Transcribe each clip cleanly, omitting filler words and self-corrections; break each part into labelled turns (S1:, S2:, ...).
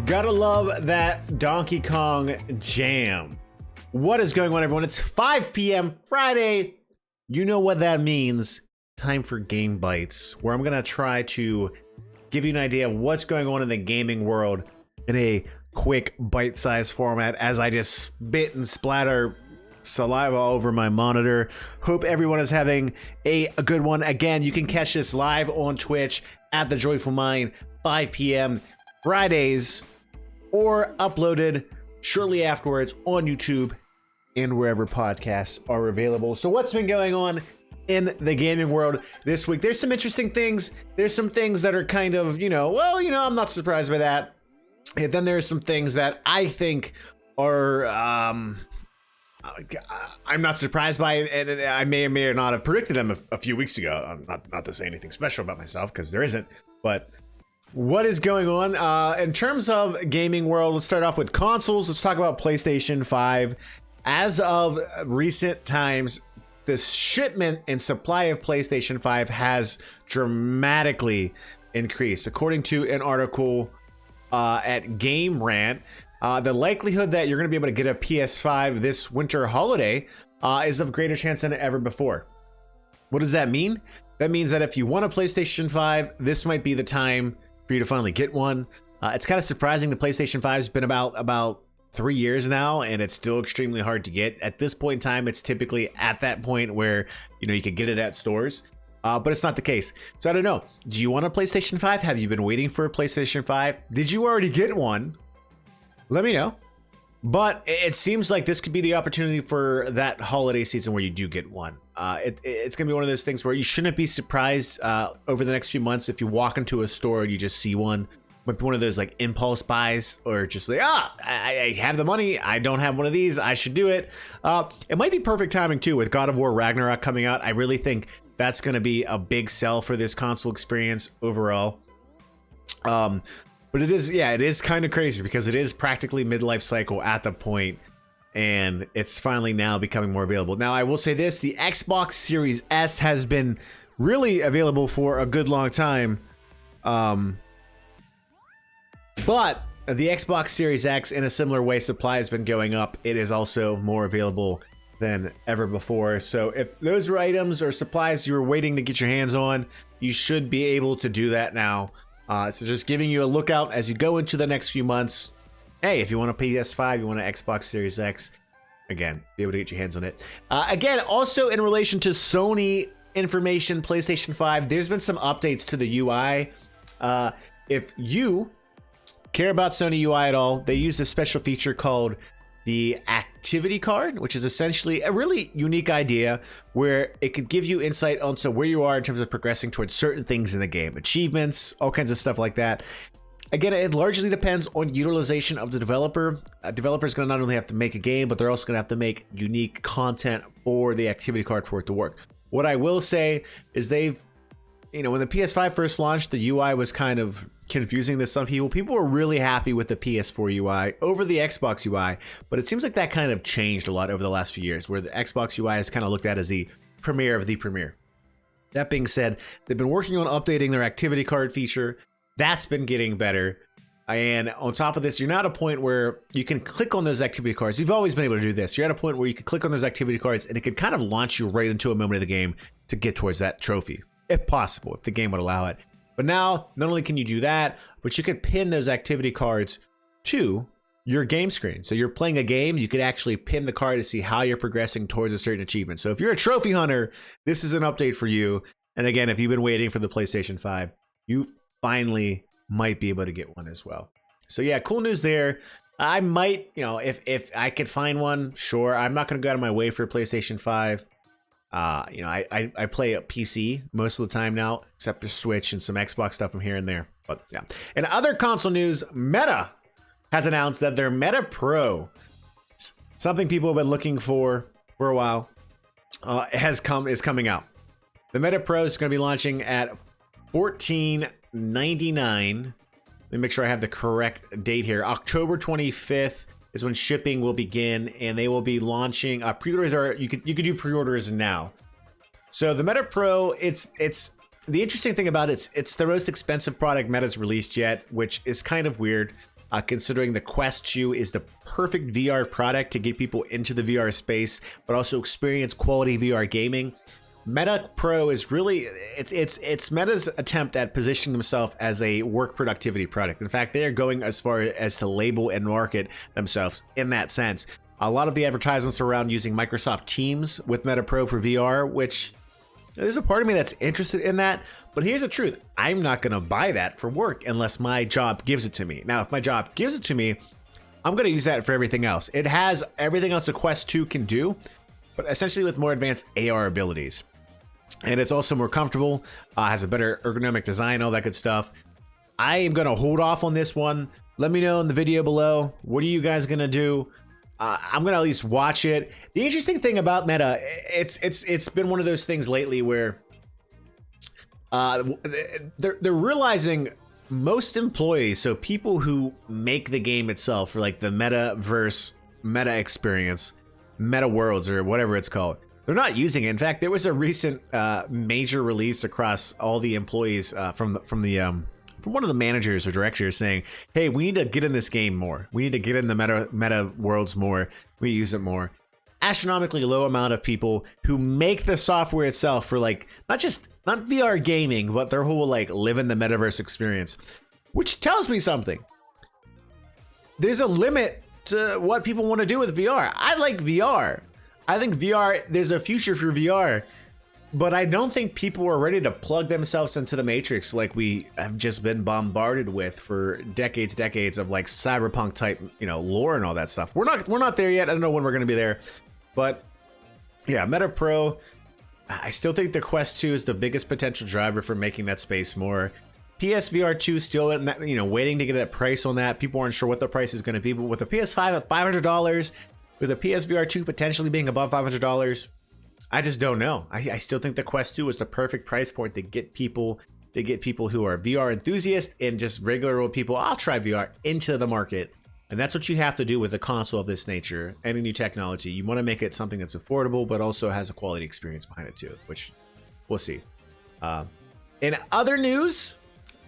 S1: Gotta love that Donkey Kong jam. What is going on, everyone? It's 5 p.m. Friday. You know what that means. Time for Game Bites, where I'm gonna try to give you an idea of what's going on in the gaming world in a quick bite-sized format as I just spit and splatter saliva over my monitor. Hope everyone is having a good one. Again, you can catch this live on Twitch at The Joyful Mind, 5 p.m. Fridays, or uploaded shortly afterwards on YouTube and wherever podcasts are available. So what's been going on in the gaming world this week? There's some interesting things. There's some things that are kind of, I'm not surprised by that. And then there's some things that I think are, I'm not surprised by, and I may or may not have predicted them a few weeks ago. Not to say anything special about myself, because there isn't, but what is going on in terms of gaming world? Let's start off with consoles. Let's talk about PlayStation 5. As of recent times, the shipment and supply of PlayStation 5 has dramatically increased. According to an article at Game Rant, the likelihood that you're going to be able to get a PS5 this winter holiday is of greater chance than ever before. What does that mean? That means that if you want a PlayStation 5, this might be the time for you to finally get one. It's kind of surprising. The PlayStation 5 has been about 3 years now, and it's still extremely hard to get. At this point in time, it's typically at that point where you could get it at stores, but it's not the case. So I don't know. Do you want a PlayStation 5? Have you been waiting for a PlayStation 5? Did you already get one? Let me know. But it seems like this could be the opportunity for that holiday season where you do get one. It's going to be one of those things where you shouldn't be surprised over the next few months if you walk into a store and you just see one. Might be one of those like impulse buys, or just like, I have the money, I don't have one of these, I should do it. It might be perfect timing too with God of War Ragnarok coming out. I really think that's going to be a big sell for this console experience overall. But it is kind of crazy because it is practically midlife cycle at the point, and it's finally now becoming more available. Now, I will say this, the Xbox Series S has been really available for a good long time. But the Xbox Series X, in a similar way, supply has been going up. It is also more available than ever before. So if those were items or supplies you were waiting to get your hands on, you should be able to do that now. So just giving you a lookout as you go into the next few months. Hey, if you want a PS5, you want an Xbox Series X, again, be able to get your hands on it. Again, also in relation to Sony information, PlayStation 5, there's been some updates to the UI. If you care about Sony UI at all, they use a special feature called the activity card, which is essentially a really unique idea where it could give you insight onto where you are in terms of progressing towards certain things in the game, achievements, all kinds of stuff like that. Again, it largely depends on utilization of the developer. A developer is going to not only have to make a game, but they're also going to have to make unique content for the activity card for it to work. What I will say is when the PS5 first launched, the UI was kind of confusing to some people. People were really happy with the PS4 UI over the Xbox UI, but it seems like that kind of changed a lot over the last few years, where the Xbox UI is kind of looked at as the premiere of the premiere. That being said, they've been working on updating their activity card feature. That's been getting better. And on top of this, you're now at a point where you can click on those activity cards. You've always been able to do this. You're at a point where you can click on those activity cards and it could kind of launch you right into a moment of the game to get towards that trophy, if possible, if the game would allow it. But now, not only can you do that, but you could pin those activity cards to your game screen. So you're playing a game, you could actually pin the card to see how you're progressing towards a certain achievement. So if you're a trophy hunter, this is an update for you. And again, if you've been waiting for the PlayStation 5, you finally might be able to get one as well. So yeah, cool news there. I might, if I could find one, sure. I'm not going to go out of my way for a PlayStation 5. I play a PC most of the time now, except for Switch and some Xbox stuff from here and there. But yeah. In other console news, Meta has announced that their Meta Pro, something people have been looking for a while, is coming out. The Meta Pro is going to be launching at $14.99. Let me make sure I have the correct date here. October 25th is when shipping will begin, and they will be launching. Pre-orders are you could do pre-orders now. So the Meta Pro, it's the interesting thing about it's the most expensive product Meta's released yet, which is kind of weird. considering the Quest 2 is the perfect VR product to get people into the VR space, but also experience quality VR gaming. Meta Pro is really, it's Meta's attempt at positioning themselves as a work productivity product. In fact, they are going as far as to label and market themselves in that sense. A lot of the advertisements are around using Microsoft Teams with Meta Pro for VR, which there's a part of me that's interested in that. But here's the truth. I'm not going to buy that for work unless my job gives it to me. Now, if my job gives it to me, I'm going to use that for everything else. It has everything else the Quest 2 can do, but essentially with more advanced AR abilities. And it's also more comfortable, has a better ergonomic design, all that good stuff. I am going to hold off on this one. Let me know in the video below. What are you guys going to do? I'm going to at least watch it. The interesting thing about Meta, it's been one of those things lately where they're realizing most employees, so people who make the game itself, for like the metaverse, meta experience, meta worlds, or whatever it's called, they're not using it. In fact, there was a recent major release across all the employees from one of the managers or directors saying, hey, we need to get in this game more. We need to get in the meta worlds more. We use it more. Astronomically low amount of people who make the software itself for like, not VR gaming, but their whole like live in the metaverse experience, which tells me something. There's a limit to what people want to do with VR. I like VR. I think VR, there's a future for VR, but I don't think people are ready to plug themselves into the matrix like we have just been bombarded with for decades of like cyberpunk type, lore and all that stuff. We're not there yet. I don't know when we're going to be there, but yeah, Meta Pro, I still think the Quest 2 is the biggest potential driver for making that space more. PSVR 2 still, waiting to get a price on that. People aren't sure what the price is going to be, but with the PS5 at $500, with the PSVR 2 potentially being above $500, I just don't know. I still think the Quest 2 is the perfect price point to get people who are VR enthusiasts and just regular old people, I'll try VR, into the market. And that's what you have to do with a console of this nature, any new technology. You want to make it something that's affordable, but also has a quality experience behind it too, which we'll see. In other news,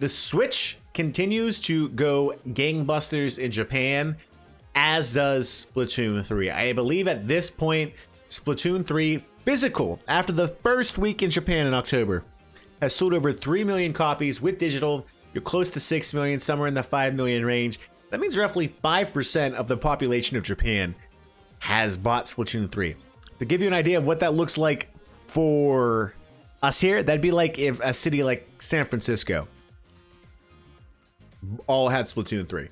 S1: the Switch continues to go gangbusters in Japan, as does Splatoon 3. I believe at this point, Splatoon 3 physical, after the first week in Japan in October, has sold over 3 million copies. With digital, you're close to 6 million, somewhere in the 5 million range. That means roughly 5% of the population of Japan has bought Splatoon 3. To give you an idea of what that looks like for us here, that'd be like if a city like San Francisco all had Splatoon 3.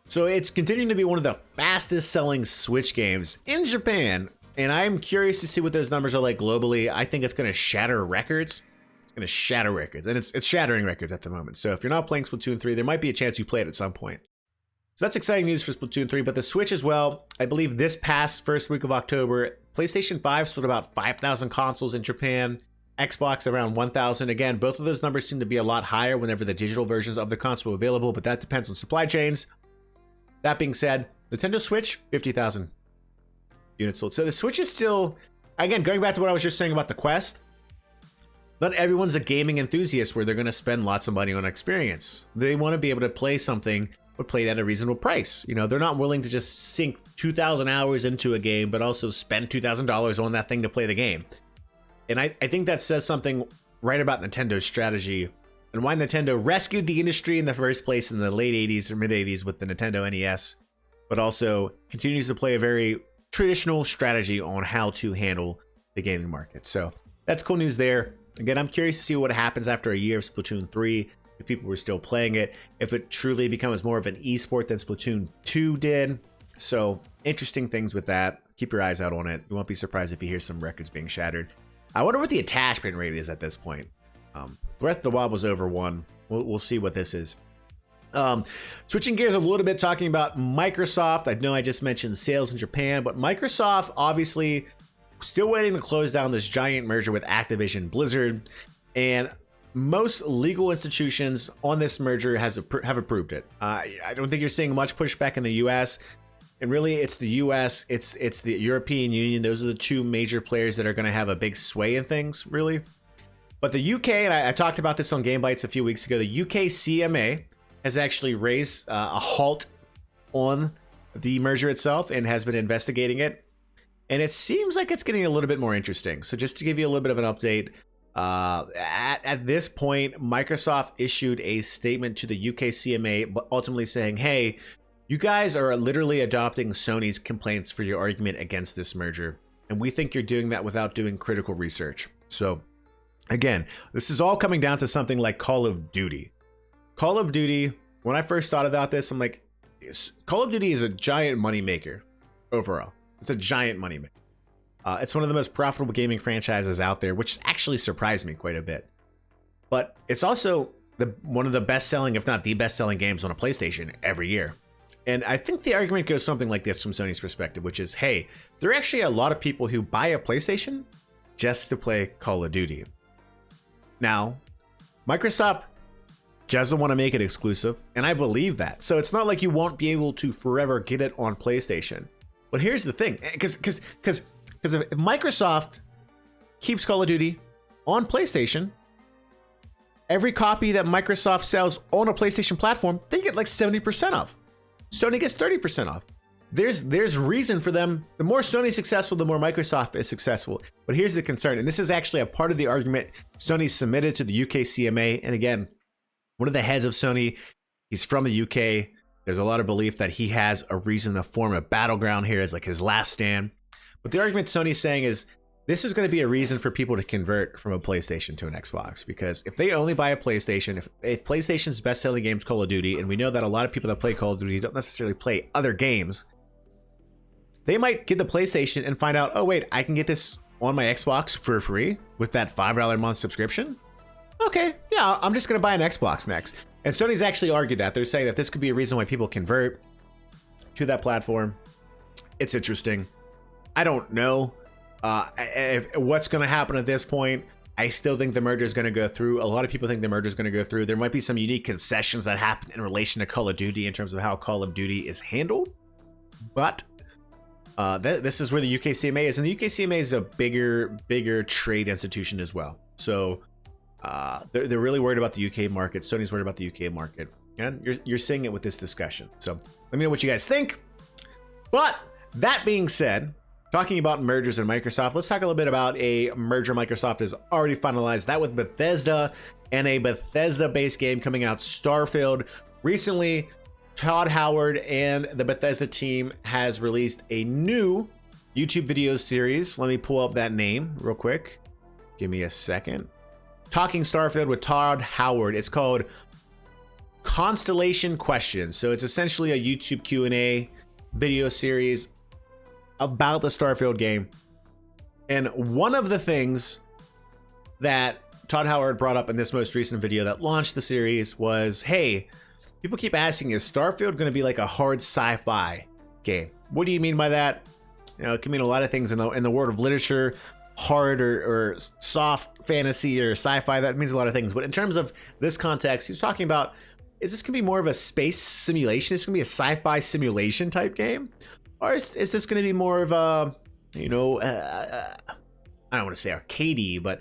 S1: So it's continuing to be one of the fastest selling Switch games in Japan, and I'm curious to see what those numbers are like globally. I think it's going to shatter records. It's going to shatter records, and it's shattering records at the moment. So if you're not playing Splatoon 3, there might be a chance you play it at some point. So that's exciting news for Splatoon 3, but the Switch as well. I believe this past first week of October, PlayStation 5 sold about 5,000 consoles in Japan, Xbox around 1,000. Again, both of those numbers seem to be a lot higher whenever the digital versions of the console are available, but that depends on supply chains. That being said, Nintendo Switch, 50,000 units sold. So the Switch is still, again, going back to what I was just saying about the Quest, not everyone's a gaming enthusiast where they're going to spend lots of money on experience. They want to be able to play something, but play it at a reasonable price. They're not willing to just sink 2,000 hours into a game, but also spend $2,000 on that thing to play the game. And I think that says something right about Nintendo's strategy and why Nintendo rescued the industry in the first place in the late 80s or mid 80s with the Nintendo NES, but also continues to play a very traditional strategy on how to handle the gaming market. So that's cool news there. Again, I'm curious to see what happens after a year of Splatoon 3, if people were still playing it, if it truly becomes more of an esport than Splatoon 2 did. So interesting things with that. Keep your eyes out on it. You won't be surprised if you hear some records being shattered. I wonder what the attachment rate is at this point. Breath of the Wild was over 1. We'll see what this is. Switching gears a little bit, talking about Microsoft. I know I just mentioned sales in Japan, but Microsoft obviously still waiting to close down this giant merger with Activision Blizzard, and most legal institutions on this merger have approved it. I don't think you're seeing much pushback in the US, and really it's the US, it's the European Union. Those are the two major players that are going to have a big sway in things, really. But the UK, and I talked about this on Game Bites a few weeks ago, the UK CMA has actually raised a halt on the merger itself and has been investigating it. And it seems like it's getting a little bit more interesting. So just to give you a little bit of an update, at this point, Microsoft issued a statement to the UK CMA, but ultimately saying, hey, you guys are literally adopting Sony's complaints for your argument against this merger. And we think you're doing that without doing critical research. So again, this is all coming down to something like Call of Duty. Call of Duty, when I first thought about this, I'm like, Call of Duty is a giant moneymaker overall. It's a giant moneymaker. It's one of the most profitable gaming franchises out there, which actually surprised me quite a bit. But it's also one of the best-selling, if not the best-selling games on a PlayStation every year. And I think the argument goes something like this from Sony's perspective, which is, hey, there are actually a lot of people who buy a PlayStation just to play Call of Duty. Now, Microsoft doesn't want to make it exclusive, and I believe that. So it's not like you won't be able to forever get it on PlayStation. But here's the thing, because if Microsoft keeps Call of Duty on PlayStation, every copy that Microsoft sells on a PlayStation platform, they get like 70% off. Sony gets 30% off. There's reason for them. The more Sony's successful, the more Microsoft is successful. But here's the concern, and this is actually a part of the argument Sony submitted to the UK CMA. And again, one of the heads of Sony, he's from the UK. There's a lot of belief that he has a reason to form a battleground here as like his last stand. But the argument Sony's saying is this is going to be a reason for people to convert from a PlayStation to an Xbox, because if they only buy a PlayStation, if PlayStation's best-selling game is Call of Duty, and we know that a lot of people that play Call of Duty don't necessarily play other games, they might get the PlayStation and find out, oh wait, I can get this on my Xbox for free with that $5 a month subscription? Okay, yeah, I'm just going to buy an Xbox next. And Sony's actually argued that. They're saying that this could be a reason why people convert to that platform. It's interesting. I don't know what's going to happen at this point. I still think the merger is going to go through. A lot of people think the merger is going to go through. There might be some unique concessions that happen in relation to Call of Duty in terms of how Call of Duty is handled. But this is where the UK CMA is. And the UK CMA is a bigger trade institution as well. So they're really worried about the UK market. Sony's worried about the UK market. And you're seeing it with this discussion. So let me know what you guys think. But that being said, talking about mergers and Microsoft, let's talk a little bit about a merger Microsoft has already finalized, that with Bethesda and a Bethesda-based game coming out, Starfield. Recently, Todd Howard and the Bethesda team has released a new YouTube video series. Let me pull up that name real quick. Give me a second. Talking Starfield with Todd Howard. It's called Constellation Questions. So it's essentially a YouTube Q&A video series about the Starfield game. And one of the things that Todd Howard brought up in this most recent video that launched the series was, hey, people keep asking, is Starfield going to be like a hard sci-fi game? What do you mean by that? You know, it can mean a lot of things in the world of literature. Hard or soft fantasy or sci-fi, that means a lot of things. But in terms of this context, he's talking about, is this going to be more of a space simulation? Is this going to be a sci-fi simulation type game? Or is this going to be more of a, you know, I don't want to say arcadey, but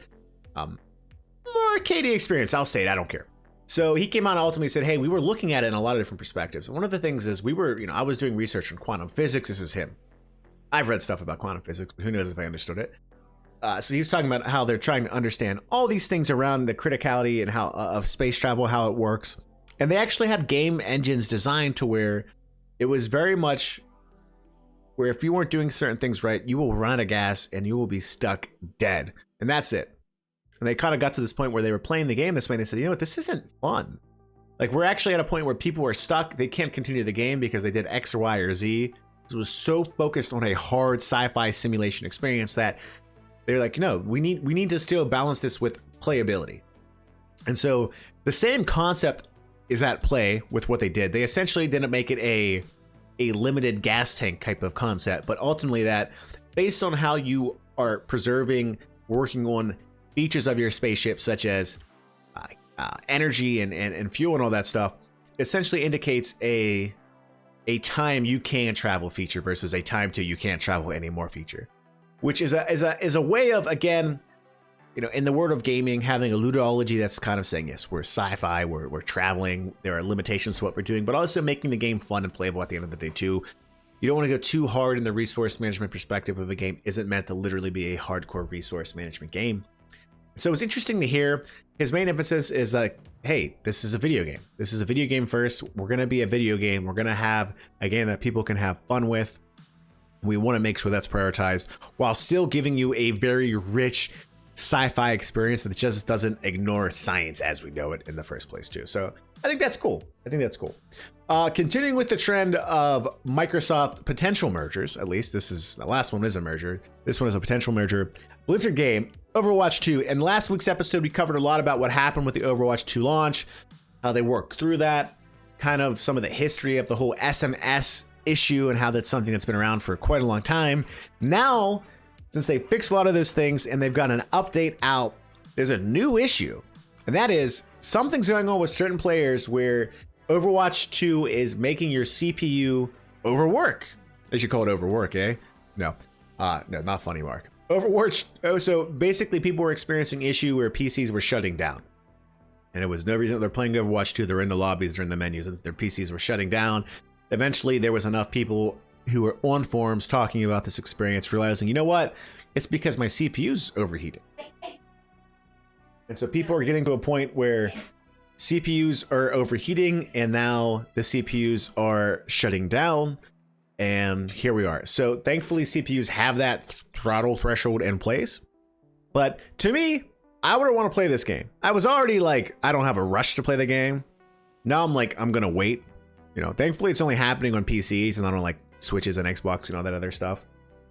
S1: more arcadey experience. I'll say it. I don't care. So he came out and ultimately said, hey, we were looking at it in a lot of different perspectives. And one of the things is I was doing research on quantum physics. This is him. I've read stuff about quantum physics, but who knows if I understood it. So he's talking about how they're trying to understand all these things around the criticality and how of space travel, how it works. And they actually had game engines designed to where it was very much where if you weren't doing certain things right, you will run out of gas and you will be stuck dead. And that's it. And they kind of got to this point where they were playing the game this way. And they said, you know what, this isn't fun. Like, we're actually at a point where people are stuck. They can't continue the game because they did X or Y or Z. It was so focused on a hard sci-fi simulation experience that they're like, no, we need to still balance this with playability. And so the same concept is at play with what they did. They essentially didn't make it a limited gas tank type of concept, but ultimately that based on how you are preserving, working on features of your spaceship, such as energy and fuel and all that stuff, essentially indicates a time you can travel feature versus a time to you can't travel anymore feature, which is a way of, again, in the world of gaming, having a ludology that's kind of saying, yes, we're sci-fi, we're traveling, there are limitations to what we're doing, but also making the game fun and playable at the end of the day too. You don't want to go too hard in the resource management perspective of a game isn't meant to literally be a hardcore resource management game. So it's interesting to hear his main emphasis is like, hey, this is a video game. This is a video game first. We're going to be a video game. We're going to have a game that people can have fun with. We want to make sure that's prioritized while still giving you a very rich sci-fi experience that just doesn't ignore science as we know it in the first place too. So I think that's cool. Continuing with the trend of Microsoft potential mergers, at least the last one is a merger. This one is a potential merger. Blizzard game, Overwatch 2. In last week's episode, we covered a lot about what happened with the Overwatch 2 launch, how they worked through that, kind of some of the history of the whole SMS issue and how that's something that's been around for quite a long time. Now, since they fixed a lot of those things and they've got an update out, there's a new issue. And that is something's going on with certain players where Overwatch 2 is making your CPU overwork. They should call it overwork, eh? No, not funny, Mark. Overwatch. Oh, so basically people were experiencing issue where PCs were shutting down. And it was no reason they're playing Overwatch 2. They're in the lobbies, they're in the menus, and their PCs were shutting down. Eventually, there was enough people who were on forums talking about this experience, realizing, you know what? It's because my CPU's overheating. And so people are getting to a point where CPUs are overheating and now the CPUs are shutting down. And here we are. So thankfully, CPUs have that throttle threshold in place. But to me, I wouldn't want to play this game. I was already like, I don't have a rush to play the game. Now I'm like, I'm going to wait. Thankfully, it's only happening on PCs and not on like Switches and Xbox and all that other stuff.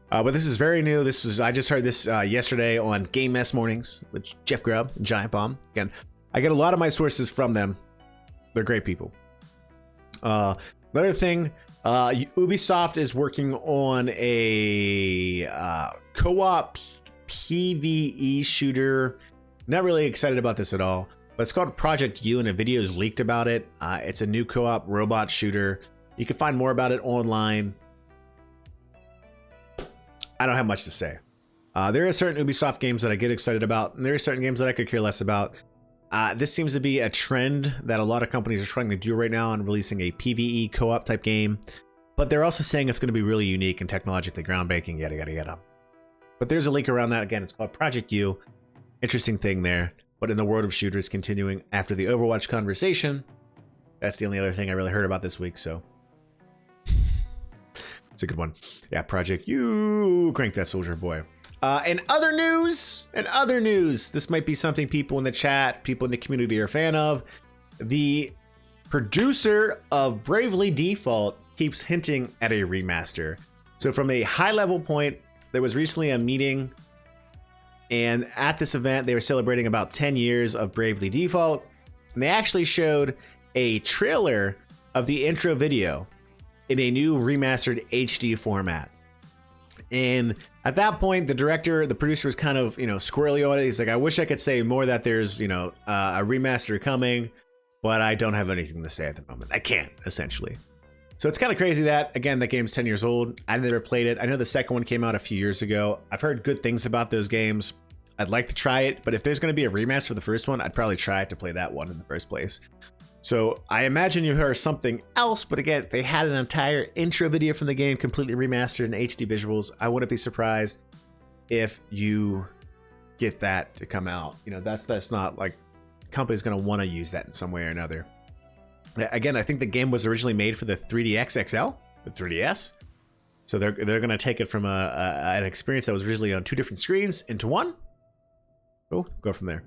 S1: But this is very new. I just heard this yesterday on Game Mess Mornings with Jeff Grubb and Giant Bomb. Again, I get a lot of my sources from them. They're great people. Another thing, Ubisoft is working on a co-op PvE shooter. Not really excited about this at all. But it's called Project U, and a video is leaked about it. It's a new co-op robot shooter. You can find more about it online. I don't have much to say. There are certain Ubisoft games that I get excited about, and there are certain games that I could care less about. This seems to be a trend that a lot of companies are trying to do right now on releasing a PvE co-op type game. But they're also saying it's going to be really unique and technologically groundbreaking, yada, yada, yada. But there's a leak around that. Again, it's called Project U. Interesting thing there. But in the world of shooters, continuing after the Overwatch conversation, that's the only other thing I really heard about this week, so it's a good one. Yeah, Project U, crank that soldier boy. In other news, this might be something people in the chat, people in the community are a fan of. The producer of Bravely Default keeps hinting at a remaster. So from a high level point, there was recently a meeting. And at this event, they were celebrating about 10 years of Bravely Default. And they actually showed a trailer of the intro video in a new remastered HD format. And at that point, the producer was kind of, squirrely on it. He's like, I wish I could say more that there's, a remaster coming, but I don't have anything to say at the moment. I can't, essentially. So it's kind of crazy that, again, that game's 10 years old. I never played it. I know the second one came out a few years ago. I've heard good things about those games. I'd like to try it, but if there's going to be a remaster for the first one, I'd probably try it to play that one in the first place. So I imagine you heard something else, but again, they had an entire intro video from the game completely remastered in HD visuals. I wouldn't be surprised if you get that to come out. That's not like company's going to want to use that in some way or another. Again, I think the game was originally made for the 3DX XL, the 3DS. So they're going to take it from an experience that was originally on two different screens into one. Go from there.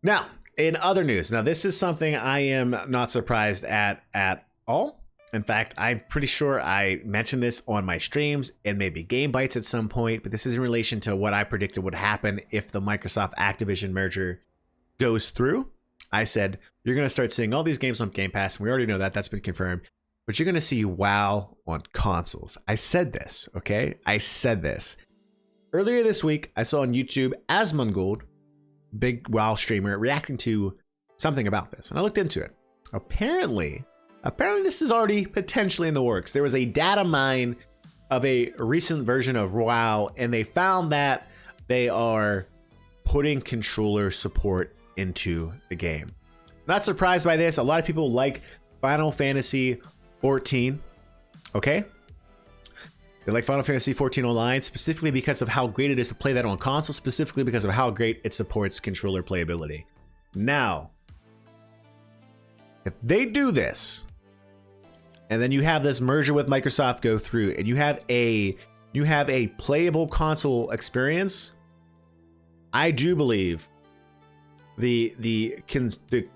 S1: Now, in other news, this is something I am not surprised at all. In fact, I'm pretty sure I mentioned this on my streams and maybe Game Bites at some point, but this is in relation to what I predicted would happen if the Microsoft Activision merger goes through. I said, you're going to start seeing all these games on Game Pass, and we already know that. That's been confirmed. But you're going to see WoW on consoles. I said this, okay? I said this. Earlier this week, I saw on YouTube Asmongold, big WoW streamer, reacting to something about this. And I looked into it. Apparently this is already potentially in the works. There was a data mine of a recent version of WoW, and they found that they are putting controller support into the game. Not surprised by this. A lot of people like Final Fantasy 14. Okay? They like Final Fantasy 14 Online specifically because of how great it is to play that on console, specifically because of how great it supports controller playability. Now, if they do this, and then you have this merger with Microsoft go through, and you have a playable console experience, I do believe the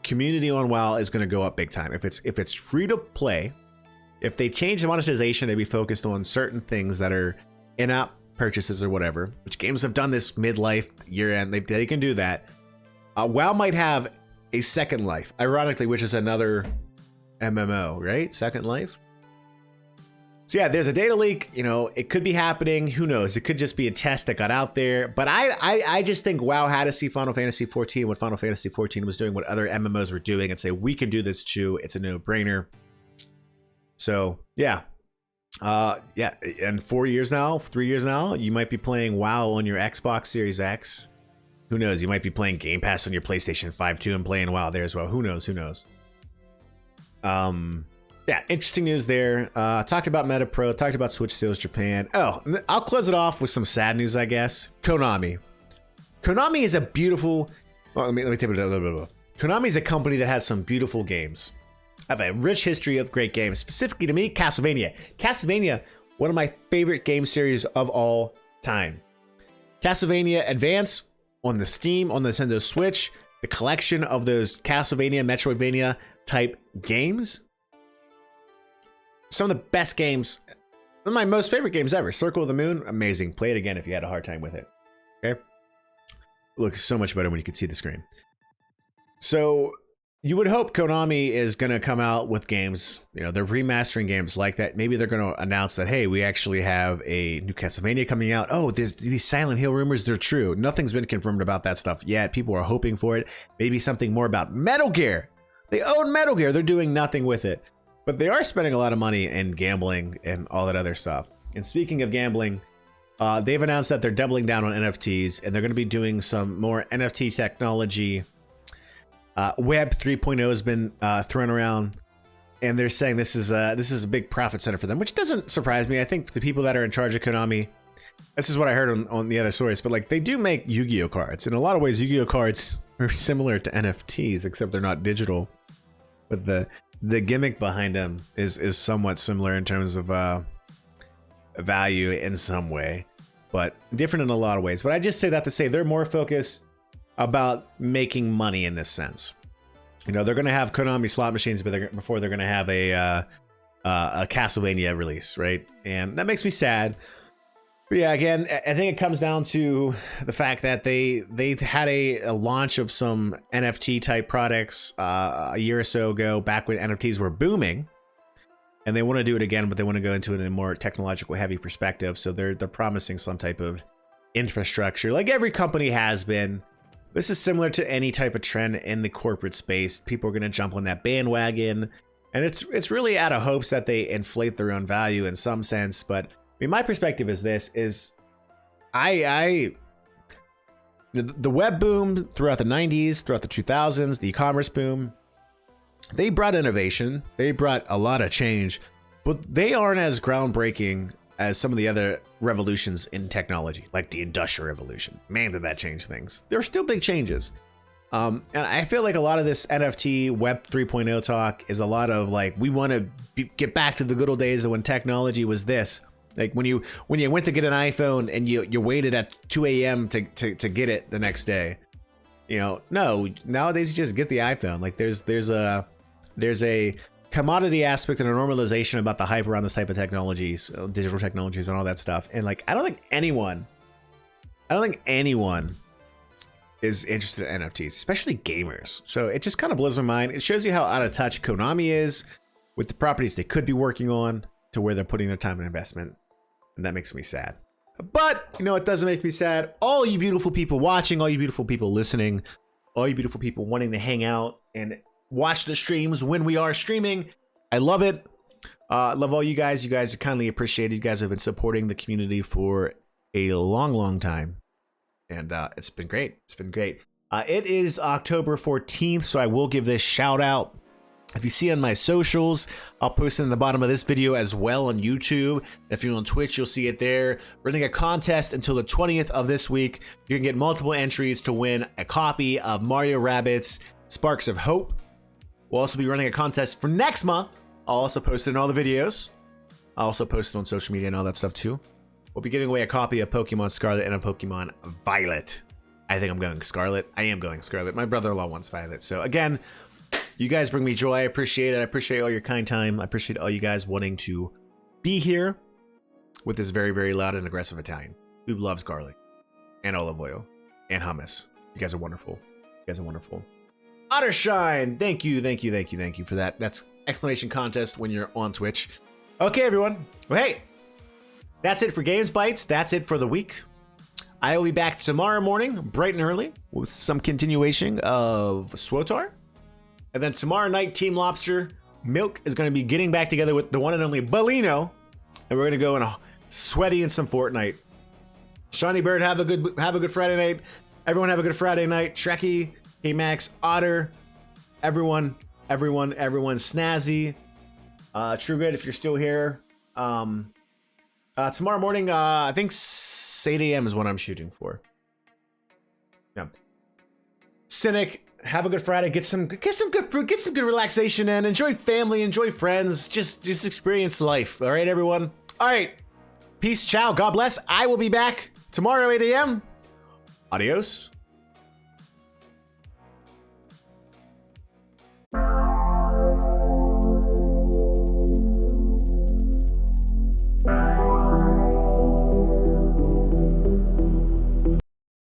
S1: community on WoW is going to go up big time. If it's free to play, if they change the monetization to be focused on certain things that are in-app purchases or whatever, which games have done this midlife, year-end, they can do that. WoW might have a Second Life, ironically, which is another MMO, right? Second Life. So yeah, there's a data leak. You know, it could be happening. Who knows? It could just be a test that got out there. But I just think WoW had to see Final Fantasy 14, what Final Fantasy 14 was doing, what other MMOs were doing, and say we can do this too. It's a no-brainer. So yeah, yeah. And 4 years now, 3 years now, you might be playing WoW on your Xbox Series X. Who knows? You might be playing Game Pass on your PlayStation 5 too, and playing WoW there as well. Who knows? Who knows? Yeah, interesting news there. Talked about Meta Pro, talked about Switch sales Japan. Oh, I'll close it off with some sad news, I guess. Konami. Konami is a beautiful. Well, let me take it a little bit. Konami is a company that has some beautiful games. I have a rich history of great games. Specifically to me, Castlevania. Castlevania, one of my favorite game series of all time. Castlevania Advance on the Steam, on the Nintendo Switch, the collection of those Castlevania, Metroidvania type games. Some of the best games, one of my most favorite games ever. Circle of the Moon, amazing. Play it again if you had a hard time with it. Okay? It looks so much better when you can see the screen. So you would hope Konami is going to come out with games, you know, they're remastering games like that. Maybe they're going to announce that, hey, we actually have a new Castlevania coming out. Oh, there's these Silent Hill rumors, they're true. Nothing's been confirmed about that stuff yet. People are hoping for it. Maybe something more about Metal Gear. They own Metal Gear. They're doing nothing with it. But they are spending a lot of money in gambling and all that other stuff. And speaking of gambling, they've announced that they're doubling down on NFTs, and they're going to be doing some more NFT technology. Web 3.0 has been thrown around, and they're saying this is a big profit center for them, which doesn't surprise me. I think the people that are in charge of Konami, this is what I heard on the other stories, but like they do make Yu-Gi-Oh cards. In a lot of ways, Yu-Gi-Oh cards are similar to NFTs, except they're not digital. But the gimmick behind them is somewhat similar in terms of value in some way, but different in a lot of ways. But I just say that to say they're more focused about making money in this sense. You know, they're going to have Konami slot machines, but before they're going to have a Castlevania release, right? And that makes me sad. But yeah, again, I think it comes down to the fact that they had a launch of some NFT type products a year or so ago, back when NFTs were booming, and they want to do it again, but they want to go into it in a more technological heavy perspective. So they're promising some type of infrastructure, like every company has been. This is similar to any type of trend in the corporate space. People are going to jump on that bandwagon, and it's really out of hopes that they inflate their own value in some sense, but. I mean, my perspective is this: the web boom throughout the 90s, throughout the 2000s, the e-commerce boom. They brought innovation, they brought a lot of change, but they aren't as groundbreaking as some of the other revolutions in technology, like the Industrial Revolution. Man, did that change things! There are still big changes, and I feel like a lot of this NFT Web 3.0 talk is a lot of like we want to get back to the good old days of when technology was this. Like when you went to get an iPhone and you waited at 2 a.m. to get it the next day. You know, no, nowadays you just get the iPhone. Like there's a commodity aspect and a normalization about the hype around this type of technologies, digital technologies and all that stuff. And like I don't think anyone is interested in NFTs, especially gamers. So it just kind of blows my mind. It shows you how out of touch Konami is with the properties they could be working on to where they're putting their time and investment. And that makes me sad. But, you know, it doesn't make me sad. All you beautiful people watching, all you beautiful people listening, all you beautiful people wanting to hang out and watch the streams when we are streaming. I love it. Love all you guys. You guys are kindly appreciated. You guys have been supporting the community for a long, long time. and it's been great. It's been great. It is October 14th, so I will give this shout out. If you see on my socials, I'll post it in the bottom of this video as well on YouTube. If you're on Twitch, you'll see it there. We're running a contest until the 20th of this week. You can get multiple entries to win a copy of Mario Rabbids Sparks of Hope. We'll also be running a contest for next month. I'll also post it in all the videos. I'll also post it on social media and all that stuff too. We'll be giving away a copy of Pokemon Scarlet and a Pokemon Violet. I think I'm going Scarlet. I am going Scarlet. My brother-in-law wants Violet. So again, you guys bring me joy. I appreciate it. I appreciate all your kind time. I appreciate all you guys wanting to be here with this very, very loud and aggressive Italian who loves garlic and olive oil and hummus. You guys are wonderful. You guys are wonderful. Ottershine, thank you for that. That's exclamation contest when you're on Twitch. Okay, everyone. Well, hey, that's it for Games Bites. That's it for the week. I will be back tomorrow morning, bright and early, with some continuation of SWOTAR. And then tomorrow night, Team Lobster Milk is going to be getting back together with the one and only Bellino, and we're going to go in a sweaty in some Fortnite. Shawnee Bird, have a good Friday night. Everyone have a good Friday night. Trekkie, K-Max, Otter, everyone snazzy. True Good, if you're still here. Tomorrow morning, I think 8 a.m. is what I'm shooting for. Yeah. Cynic, have a good Friday. Get some good food. Get some good relaxation in. Enjoy family. Enjoy friends. Just experience life. All right, everyone. All right. Peace. Ciao. God bless. I will be back tomorrow 8 a.m. Adios.